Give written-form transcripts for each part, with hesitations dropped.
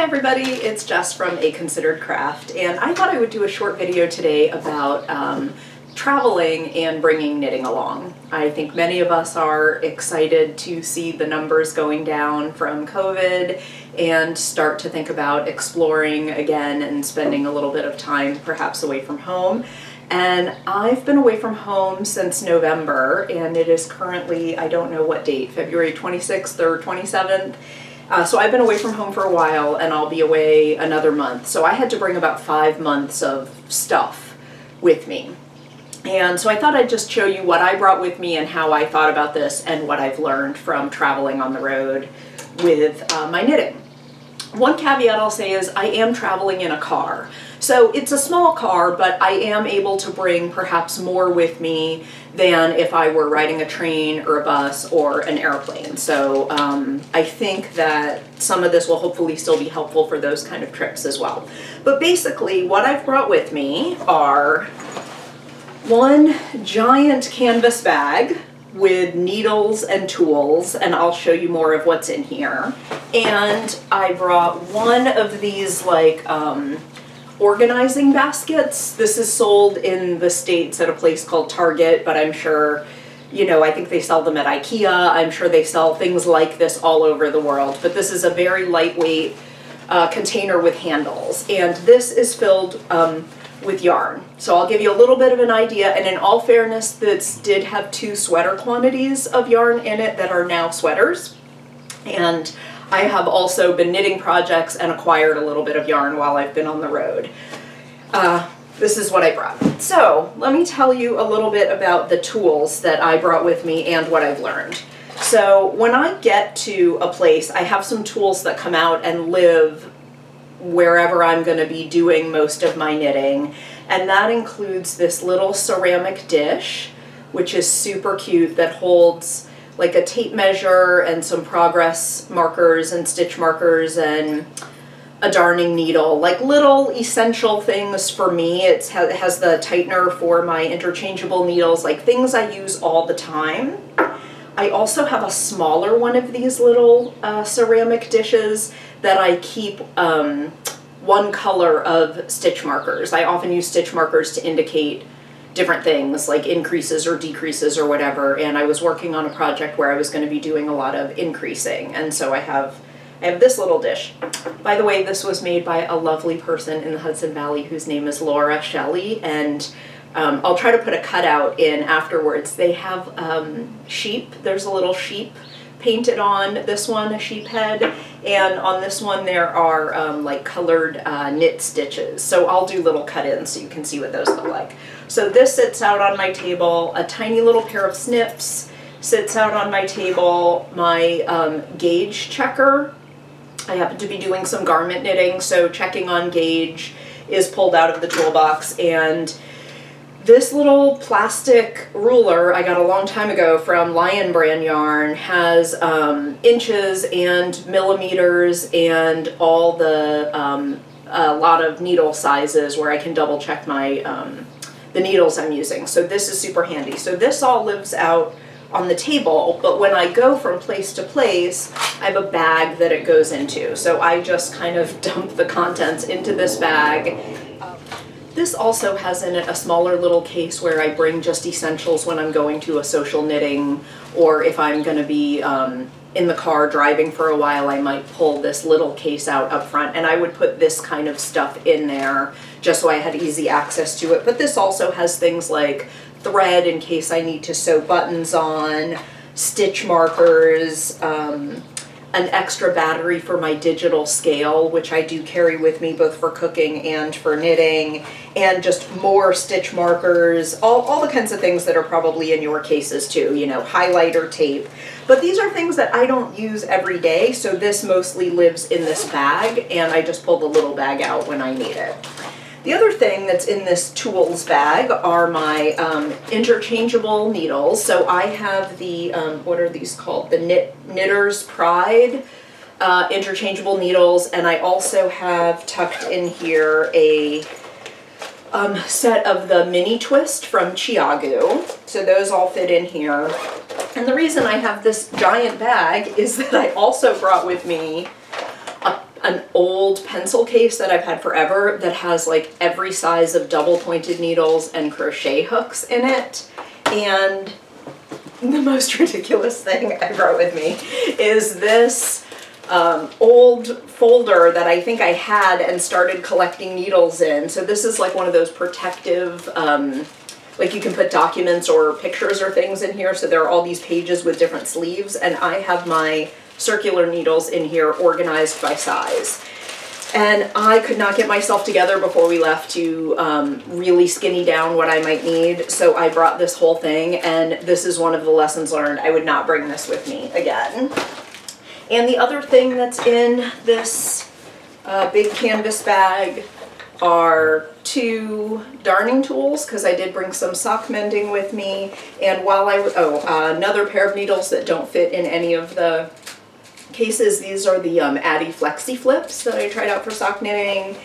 everybody, it's Jess from A Considered Craft, and I thought I would do a short video today about traveling and bringing knitting along. I think many of us are excited to see the numbers going down from COVID and start to think about exploring again and spending a little bit of time perhaps away from home. And I've been away from home since November, and it is currently, I don't know what date, February 26th or 27th. So I've been away from home for a while, and I'll be away another month. So I had to bring about 5 months of stuff with me. And so I thought I'd just show you what I brought with me and how I thought about this and what I've learned from traveling on the road with my knitting. One caveat I'll say is I am traveling in a car. So it's a small car, but I am able to bring perhaps more with me than if I were riding a train or a bus or an airplane. So I think that some of this will hopefully still be helpful for those kind of trips as well. But basically what I've brought with me are one giant canvas bag with needles and tools, and I'll show you more of what's in here. And I brought one of these like organizing baskets. This is sold in the States at a place called Target, but I'm sure, you know, I think they sell them at IKEA. I'm sure they sell things like this all over the world, but this is a very lightweight container with handles, and this is filled with yarn. So I'll give you a little bit of an idea, and in all fairness, this did have 2 sweater quantities of yarn in it that are now sweaters. And I have also been knitting projects and acquired a little bit of yarn while I've been on the road. This is what I brought. So let me tell you a little bit about the tools that I brought with me and what I've learned. So when I get to a place, I have some tools that come out and live wherever I'm going to be doing most of my knitting, and that includes this little ceramic dish, which is super cute, that holds like a tape measure and some progress markers and stitch markers and a darning needle, like little essential things for me. It has the tightener for my interchangeable needles, like things I use all the time. I also have a smaller one of these little ceramic dishes that I keep one color of stitch markers. I often use stitch markers to indicate different things like increases or decreases or whatever, and I was working on a project where I was going to be doing a lot of increasing, and so I have this little dish. By the way, this was made by a lovely person in the Hudson Valley whose name is Laura Shelley, and I'll try to put a cutout in afterwards. They have sheep. There's a little sheep painted on this one, a sheep head, and on this one there are like colored knit stitches. So I'll do little cut-ins so you can see what those look like. So this sits out on my table. A tiny little pair of snips sits out on my table. My gauge checker. I happen to be doing some garment knitting, so checking on gauge is pulled out of the toolbox. And this little plastic ruler I got a long time ago from Lion Brand Yarn has inches and millimeters and all the a lot of needle sizes where I can double check my the needles I'm using. So this is super handy. So this all lives out on the table, but when I go from place to place, I have a bag that it goes into. So I just kind of dump the contents into this bag. This also has in it a smaller little case where I bring just essentials when I'm going to a social knitting, or if I'm going to be in the car driving for a while, I might pull this little case out up front, and I would put this kind of stuff in there just so I had easy access to it. But this also has things like thread in case I need to sew buttons on, stitch markers, an extra battery for my digital scale, which I do carry with me both for cooking and for knitting, and just more stitch markers, all the kinds of things that are probably in your cases too, you know, highlighter tape. But these are things that I don't use every day, so this mostly lives in this bag, and I just pull the little bag out when I need it. The other thing that's in this tools bag are my interchangeable needles. So I have the, what are these called? The Knitter's Pride interchangeable needles, and I also have tucked in here a set of the Mini Twist from Chiagu. So those all fit in here. And the reason I have this giant bag is that I also brought with me an old pencil case that I've had forever that has like every size of double pointed needles and crochet hooks in it. And the most ridiculous thing I brought with me is this old folder that I think I had and started collecting needles in. So this is like one of those protective, like you can put documents or pictures or things in here. So there are all these pages with different sleeves, and I have my circular needles in here organized by size. And I could not get myself together before we left to really skinny down what I might need. So I brought this whole thing, and this is one of the lessons learned. I would not bring this with me again. And the other thing that's in this big canvas bag are 2 darning tools, because I did bring some sock mending with me. And while another pair of needles that don't fit in any of the cases. These are the Addi Flexi Flips that I tried out for sock knitting.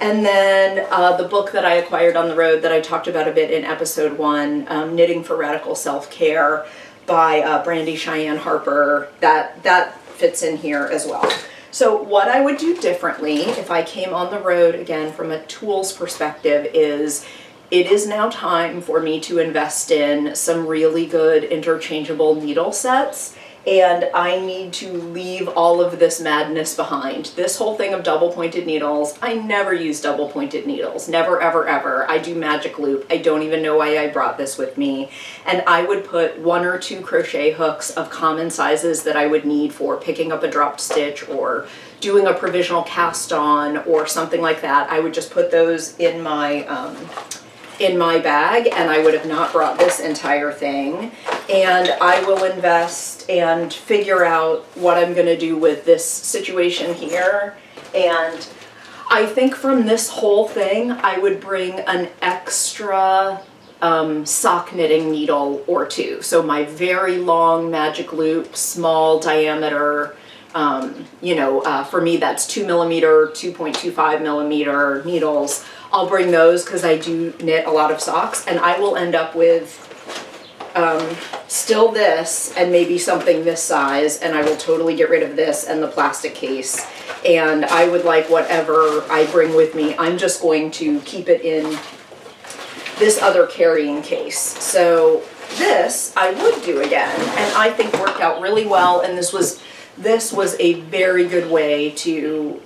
And then the book that I acquired on the road that I talked about a bit in episode 1, Knitting for Radical Self-Care by Brandy Cheyenne Harper. That fits in here as well. So what I would do differently if I came on the road, again, from a tools perspective, is it is now time for me to invest in some really good interchangeable needle sets. And I need to leave all of this madness behind. This whole thing of double pointed needles, I never use double pointed needles. Never, ever, ever. I do magic loop. I don't even know why I brought this with me. And I would put 1 or 2 crochet hooks of common sizes that I would need for picking up a dropped stitch or doing a provisional cast on or something like that. I would just put those in my bag, and I would have not brought this entire thing. And I will invest and figure out what I'm going to do with this situation here. And I think from this whole thing, I would bring an extra sock knitting needle or 2. So my very long magic loop, small diameter, for me that's 2mm, 2.25mm needles. I'll bring those because I do knit a lot of socks, and I will end up with still this and maybe something this size, and I will totally get rid of this and the plastic case. And I would like whatever I bring with me, I'm just going to keep it in this other carrying case. So this I would do again, and I think worked out really well, and this was a very good way to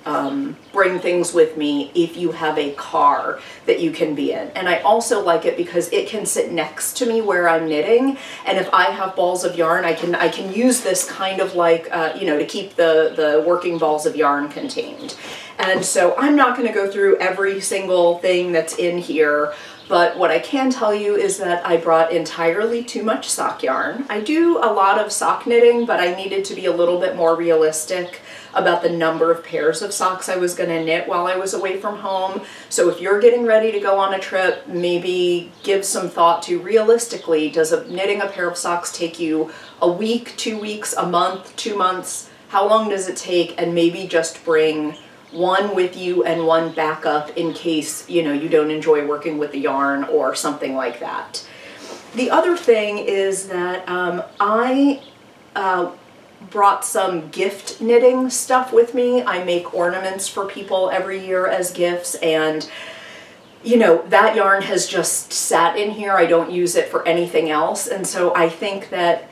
bring things with me if you have a car that you can be in. And I also like it because it can sit next to me where I'm knitting, and if I have balls of yarn, I can use this kind of like, to keep the working balls of yarn contained. And so I'm not going to go through every single thing that's in here, but what I can tell you is that I brought entirely too much sock yarn. I do a lot of sock knitting, but I needed to be a little bit more realistic about the number of pairs of socks I was going to knit while I was away from home. So if you're getting ready to go on a trip, maybe give some thought to realistically, does knitting a pair of socks take you a week, 2 weeks, a month, 2 months? How long does it take? And maybe just bring 1 with you and 1 backup in case, you don't enjoy working with the yarn or something like that. The other thing is that I brought some gift knitting stuff with me. I make ornaments for people every year as gifts, and that yarn has just sat in here. I don't use it for anything else, and so I think that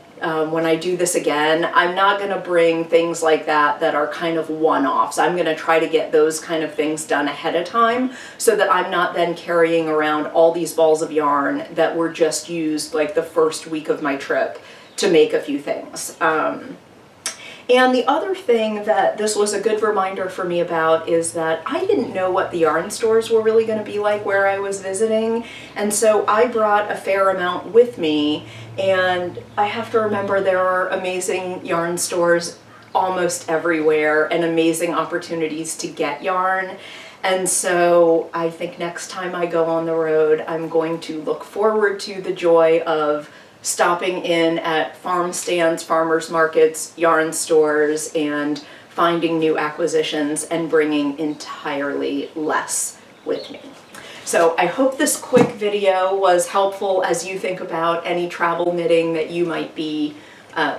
when I do this again, I'm not going to bring things like that are kind of one-offs. I'm going to try to get those kind of things done ahead of time so that I'm not then carrying around all these balls of yarn that were just used like the first week of my trip to make a few things. And the other thing that this was a good reminder for me about is that I didn't know what the yarn stores were really going to be like where I was visiting, and so I brought a fair amount with me, and I have to remember there are amazing yarn stores almost everywhere and amazing opportunities to get yarn. And so I think next time I go on the road, I'm going to look forward to the joy of stopping in at farm stands, farmers markets, yarn stores, and finding new acquisitions and bringing entirely less with me. So I hope this quick video was helpful as you think about any travel knitting that you might be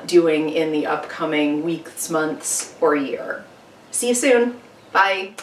doing in the upcoming weeks, months, or year. See you soon. Bye.